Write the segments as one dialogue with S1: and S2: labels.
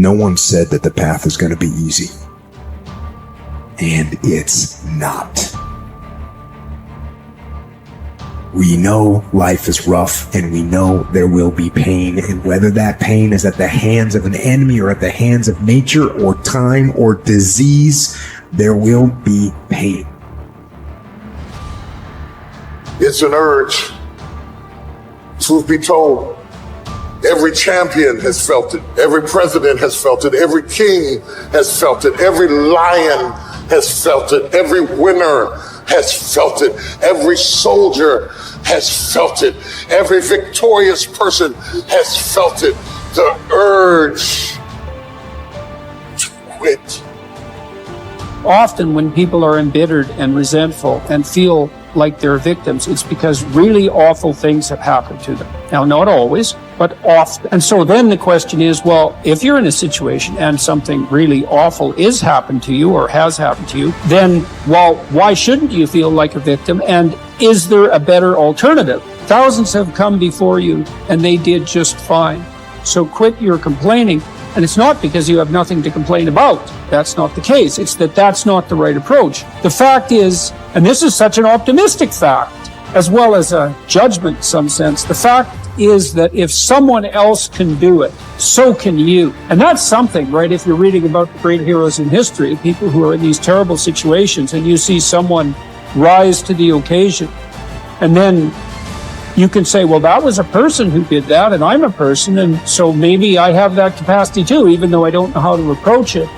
S1: No one said that the path is going to be easy. And it's not. We know life is rough, and we know there will be pain, and whether that pain is at the hands of an enemy or at the hands of nature or time or disease, there will be pain.
S2: It's an urge. Truth be told, every champion has felt it. Every president has felt it. Every king has felt it. Every lion has felt it. Every winner has felt it. Every soldier has felt it. Every victorious person has felt it. The urge to quit.
S3: Often when people are embittered and resentful and feel like they're victims, it's because really awful things have happened to them. Now, not always, but often. And so then the question is, well, if you're in a situation and something really awful is happened to you or has happened to you, then, well, why shouldn't you feel like a victim? And is there a better alternative? Thousands have come before you and they did just fine. So quit your complaining. And it's not because you have nothing to complain about. That's not the case. It's that that's not the right approach. The fact is, and this is such an optimistic fact, as well as a judgment in some sense, the fact is that if someone else can do it, so can you. And that's something, right? If you're reading about the great heroes in history, people who are in these terrible situations, and you see someone rise to the occasion, and then you can say, well, that was a person who did that, and I'm a person, and so maybe I have that capacity too, even though I don't know how to approach it.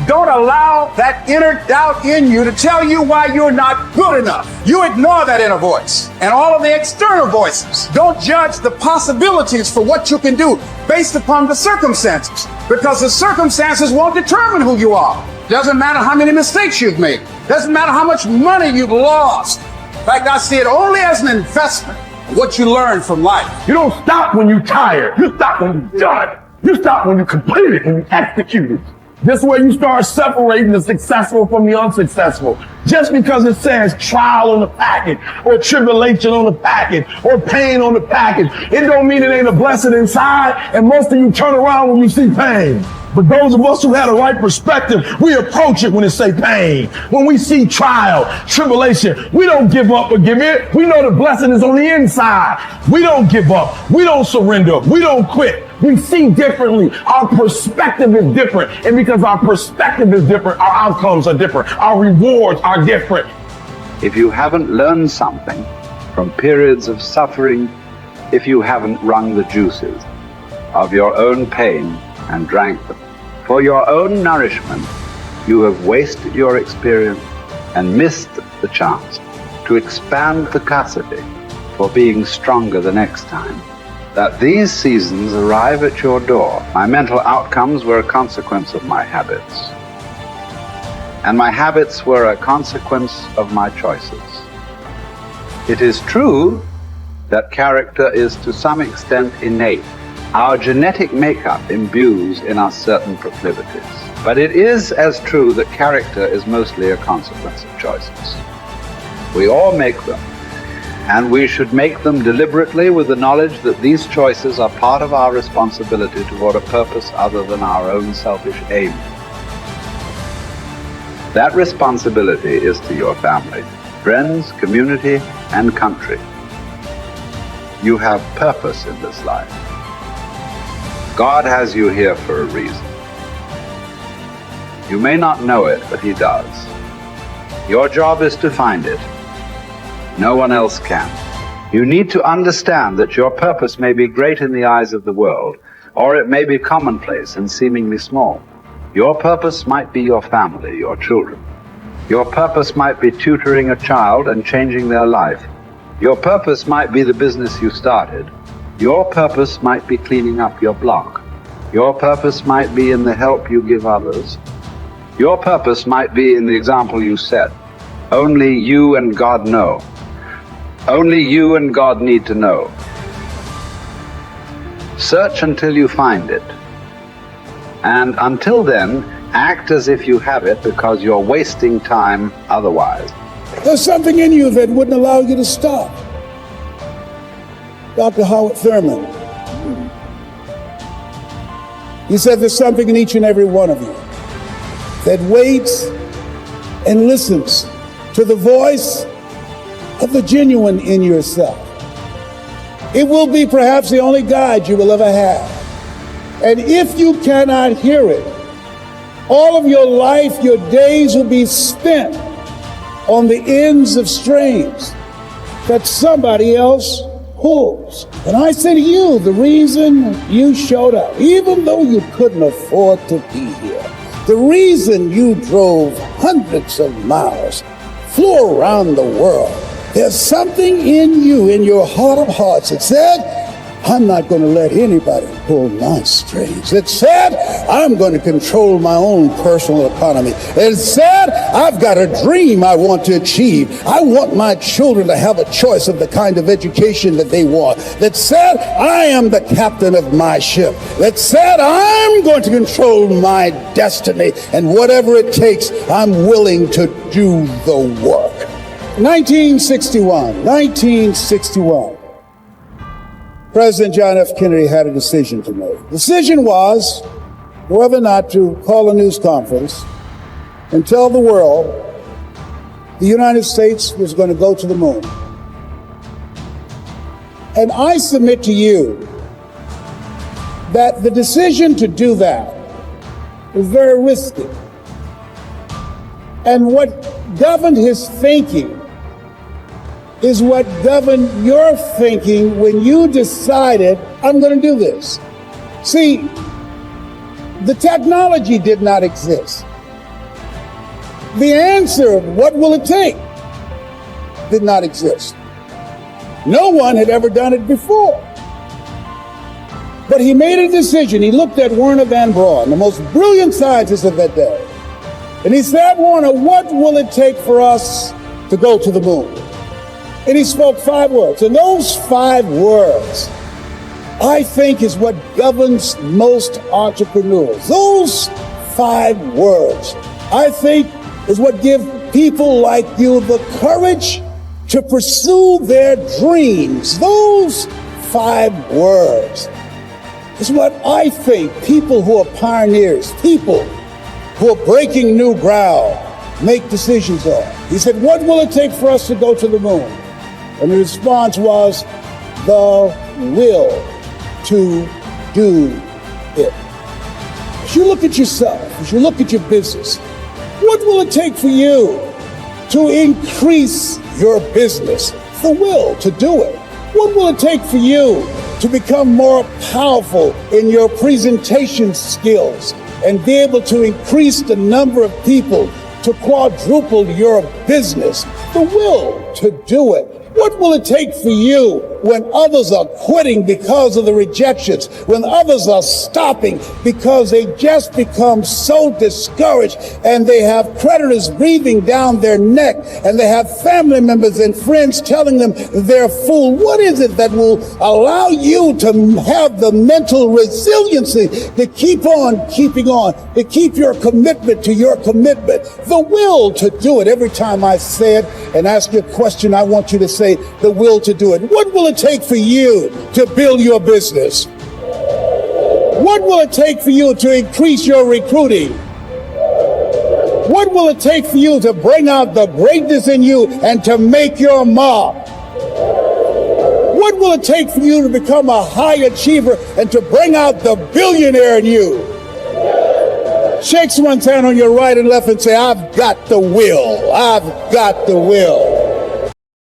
S4: Don't allow that inner doubt in you to tell you why you're not good enough. You ignore that inner voice and all of the external voices. Don't judge the possibilities for what you can do based upon the circumstances, because the circumstances won't determine who you are. Doesn't matter how many mistakes you've made. Doesn't matter how much money you've lost. In fact, I see it only as an investment. What you learn from life.
S5: You don't stop when you're tired. You stop when you're done. You stop when you complete it, when you execute it. This way you start separating the successful from the unsuccessful. Just because it says trial on the package, or tribulation on the package, or pain on the package, it don't mean it ain't a blessing inside, and most of you turn around when you see pain. But those of us who had a right perspective, we approach it when it say pain. When we see trial, tribulation, we don't give up or give in. We know the blessing is on the inside. We don't give up. We don't surrender. We don't quit. We see differently. Our perspective is different. And because our perspective is different, our outcomes are different. Our rewards are different.
S6: If you haven't learned something from periods of suffering, if you haven't wrung the juices of your own pain and drank them, for your own nourishment, you have wasted your experience and missed the chance to expand capacity for being stronger the next time. That these seasons arrive at your door. My mental outcomes were a consequence of my habits. And my habits were a consequence of my choices. It is true that character is to some extent innate. Our genetic makeup imbues in us certain proclivities. But it is as true that character is mostly a consequence of choices. We all make them, and we should make them deliberately with the knowledge that these choices are part of our responsibility toward a purpose other than our own selfish aim. That responsibility is to your family, friends, community, and country. You have purpose in this life. God has you here for a reason. You may not know it, but He does. Your job is to find it. No one else can. You need to understand that your purpose may be great in the eyes of the world, or it may be commonplace and seemingly small. Your purpose might be your family, your children. Your purpose might be tutoring a child and changing their life. Your purpose might be the business you started. Your purpose might be cleaning up your block. Your purpose might be in the help you give others. Your purpose might be in the example you set. Only you and God know. Only you and God need to know. Search until you find it. And until then, act as if you have it, because you're wasting time otherwise.
S7: There's something in you that wouldn't allow you to stop. Dr. Howard Thurman. He said there's something in each and every one of you that waits and listens to the voice of the genuine in yourself. It will be perhaps the only guide you will ever have. And if you cannot hear it, all of your life, your days will be spent on the ends of strings that somebody else pulls. And I say to you, the reason you showed up, even though you couldn't afford to be here, the reason you drove hundreds of miles, flew around the world, there's something in you, in your heart of hearts, that said, I'm not going to let anybody pull my strings. It said, I'm going to control my own personal economy. It said, I've got a dream I want to achieve. I want my children to have a choice of the kind of education that they want. That said, I am the captain of my ship. That said, I'm going to control my destiny. And whatever it takes, I'm willing to do the work. 1961. President John F. Kennedy had a decision to make. The decision was whether or not to call a news conference and tell the world the United States was going to go to the moon. And I submit to you that the decision to do that was very risky. And what governed his thinking is what governed your thinking when you decided, I'm going to do this. See, the technology did not exist. The answer, what will it take, did not exist. No one had ever done it before. But he made a decision. He looked at Werner von Braun, the most brilliant scientist of that day. And he said, Werner, what will it take for us to go to the moon? And he spoke 5 words. And those 5 words, I think, is what governs most entrepreneurs. Those 5 words, I think, is what give people like you the courage to pursue their dreams. Those 5 words is what I think people who are pioneers, people who are breaking new ground, make decisions on. He said, what will it take for us to go to the moon? And the response was, the will to do it. As you look at yourself, as you look at your business, what will it take for you to increase your business? The will to do it. What will it take for you to become more powerful in your presentation skills and be able to increase the number of people, to quadruple your business? The will to do it. What will it take for you when others are quitting because of the rejections, when others are stopping because they just become so discouraged and they have creditors breathing down their neck and they have family members and friends telling them they're a fool? What is it that will allow you to have the mental resiliency to keep on keeping on, to keep your commitment to your commitment? The will to do it. Every time I say it and ask you a question, I want you to say, the will to do it. What will it take for you to build your business? What will it take for you to increase your recruiting? What will it take for you to bring out the greatness in you and to make your mark? What will it take for you to become a high achiever and to bring out the billionaire in you? Shake someone's hand on your right and left and say, I've got the will. I've got the will.